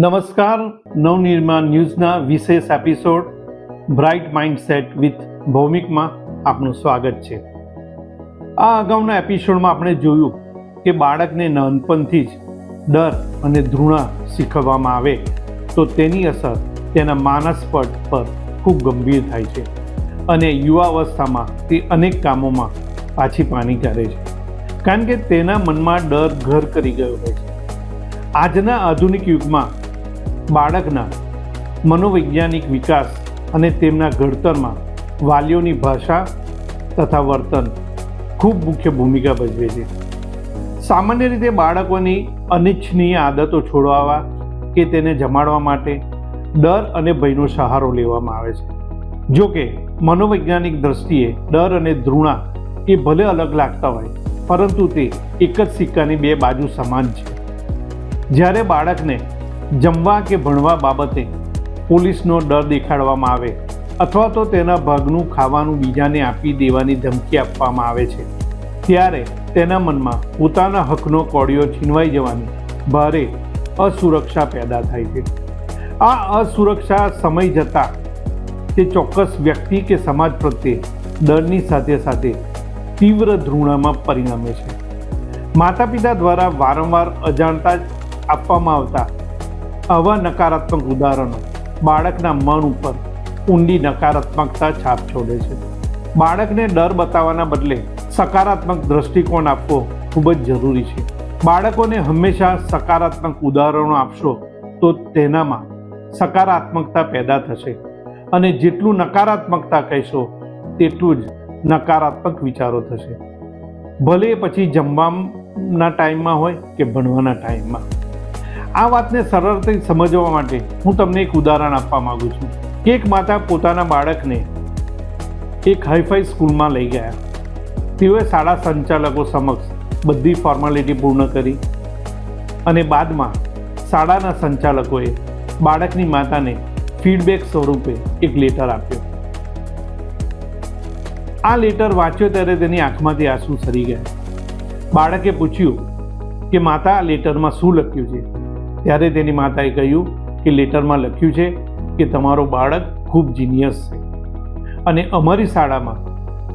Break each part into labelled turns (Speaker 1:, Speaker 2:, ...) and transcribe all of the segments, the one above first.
Speaker 1: નમસ્કાર. નવનિર્માણ ન્યૂઝના વિશેષ એપિસોડ બ્રાઇટ માઇન્ડસેટ વિથ ભૌમિકમાં આપનું સ્વાગત છે. આ અગાઉના એપિસોડમાં આપણે જોયું કે બાળકને નાનપણથી જ ડર અને ધૃણા શીખવવામાં આવે તો તેની અસર તેના માનસપટ પર ખૂબ ગંભીર થાય છે અને યુવાવસ્થામાં તે અનેક કામોમાં પાછી પાની કરે છે, કારણ કે તેના મનમાં ડર ઘર કરી ગયો હોય છે. આજના આધુનિક યુગમાં બાળકના મનોવૈજ્ઞાનિક વિકાસ અને તેમના ઘડતરમાં વાલીઓની ભાષા તથા વર્તન ખૂબ મુખ્ય ભૂમિકા ભજવે છે. સામાન્ય રીતે બાળકોની અનિચ્છનીય આદતો છોડવા કે તેને જમાડવા માટે ડર અને ભયનો સહારો લેવામાં આવે છે. જો કે મનોવૈજ્ઞાનિક દ્રષ્ટિએ ડર અને ધૃણા એ ભલે અલગ લાગતા હોય, પરંતુ તે એક જ સિક્કાની બે બાજુ સમાન છે. જ્યારે બાળકને જમવા કે ભણવા બાબતે પોલીસનો ડર દેખાડવામાં આવે અથવા તો તેના ભાગનું ખાવાનું બીજાને આપી દેવાની ધમકી આપવામાં આવે છે, ત્યારે તેના મનમાં પોતાના હકનો કોડિયો છીનવાઈ જવાની ભારે અસુરક્ષા પેદા થાય છે. આ અસુરક્ષા સમય જતાં તે ચોક્કસ વ્યક્તિ કે સમાજ પ્રત્યે ડરની સાથે સાથે તીવ્ર ધૃણામાં પરિણમે છે. માતા પિતા દ્વારા વારંવાર અજાણતા જ આપવામાં આવતા આવા નકારાત્મક ઉદાહરણો બાળકના મન ઉપર ઊંડી નકારાત્મકતા છાપ છોડે છે. બાળકને ડર બતાવવાના બદલે સકારાત્મક દ્રષ્ટિકોણ આપવો ખૂબ જ જરૂરી છે. બાળકોને હંમેશા સકારાત્મક ઉદાહરણો આપશો તો તેનામાં સકારાત્મકતા પેદા થશે અને જેટલું નકારાત્મકતા કહેશો તેટલું જ નકારાત્મક વિચારો થશે, ભલે પછી જમવાના ટાઈમમાં હોય કે ભણવાના ટાઈમમાં. આ વાતને સરળતાથી સમજવા માટે હું તમને એક ઉદાહરણ આપવા માગું છું કે એક માતા પોતાના બાળકને એક હાઈફાઈ સ્કૂલમાં લઈ ગયા. તેઓએ શાળા સંચાલકો સમક્ષ બધી ફોર્માલિટી પૂર્ણ કરી અને બાદમાં શાળાના સંચાલકોએ બાળકની માતાને ફીડબેક સ્વરૂપે એક લેટર આપ્યો. આ લેટર વાંચ્યો ત્યારે તેની આંખમાંથી આંસુ સરી ગયા. બાળકે પૂછ્યું કે માતા, આ લેટરમાં શું લખ્યું છે? ત્યારે તેની માતાએ કહ્યું કે લેટરમાં લખ્યું છે કે તમારો બાળક ખૂબ જીનિયસ છે અને અમારી શાળામાં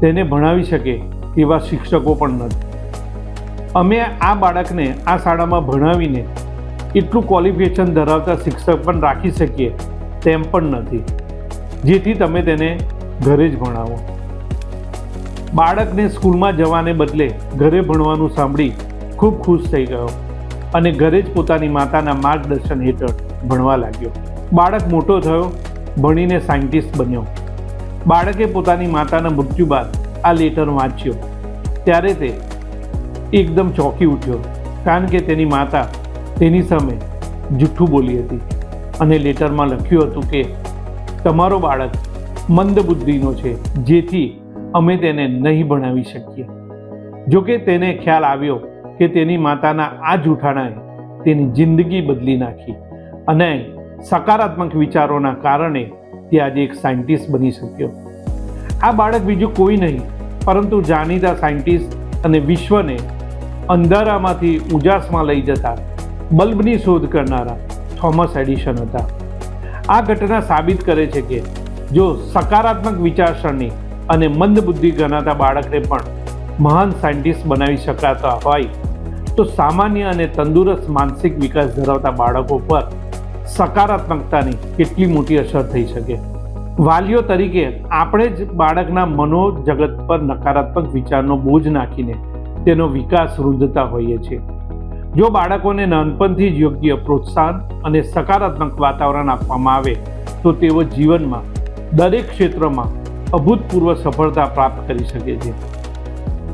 Speaker 1: તેને ભણાવી શકે તેવા શિક્ષકો પણ નથી. અમે આ બાળકને આ શાળામાં ભણાવીને એટલું ક્વોલિફિકેશન ધરાવતા શિક્ષક પણ રાખી શકીએ તેમ પણ નથી, જેથી તમે તેને ઘરે જ ભણાવો. બાળકને સ્કૂલમાં જવાને બદલે ઘરે ભણવાનું સાંભળી ખૂબ ખુશ થઈ ગયો અને ઘરે જ પોતાની માતાના માર્ગદર્શન હેઠળ ભણવા લાગ્યો. બાળક મોટો થયો, ભણીને સાયન્ટિસ્ટ બન્યો. બાળકે પોતાની માતાના મૃત્યુ બાદ આ લેટર વાંચ્યો ત્યારે તે એકદમ ચોંકી ઉઠ્યો, કારણ કે તેની માતા તેની સામે જૂઠું બોલી હતી અને લેટરમાં લખ્યું હતું કે તમારો બાળક મંદબુદ્ધિનો છે, જેથી અમે તેને નહીં ભણાવી શકીએ. જોકે તેને ખ્યાલ આવ્યો કે તેની માતાના આ જૂઠાણાએ તેની જિંદગી બદલી નાખી અને સકારાત્મક વિચારોના કારણે તે આજે એક સાયન્ટિસ્ટ બની શક્યો. આ બાળક બીજું કોઈ નહીં પરંતુ જાણીતા સાયન્ટિસ્ટ અને વિશ્વને અંધારામાંથી ઉજાસમાં લઈ જતા બલ્બની શોધ કરનારા થોમસ એડિશન હતા. આ ઘટના સાબિત કરે છે કે જો સકારાત્મક વિચારસરણી અને મંદબુદ્ધિ ગણાતા બાળકને પણ મહાન સાયન્ટિસ્ટ બનાવી શકાતા હોય તો સામાન્ય અને તંદુરસ્ત માનસિક વિકાસ ધરાવતા બાળકો પર સકારાત્મકતાની કેટલી મોટી અસર થઈ શકે. વાલીઓ તરીકે આપણે જ બાળકના મનોજગત પર નકારાત્મક વિચારનો બોજ નાખીને તેનો વિકાસ રૂંધતા હોઈએ છીએ. જો બાળકોને નાનપણથી જ યોગ્ય પ્રોત્સાહન અને સકારાત્મક વાતાવરણ આપવામાં આવે તો તેઓ જીવનમાં દરેક ક્ષેત્રમાં અભૂતપૂર્વ સફળતા પ્રાપ્ત કરી શકે છે.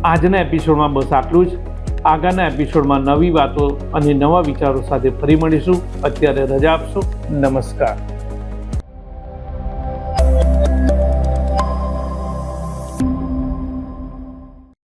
Speaker 1: આજના એપિસોડમાં બસ આટલું જ. આગળના એપિસોડમાં નવી વાતો અને નવા વિચારો સાથે ફરી મળીશું. અત્યારે રજા આપશો. નમસ્કાર.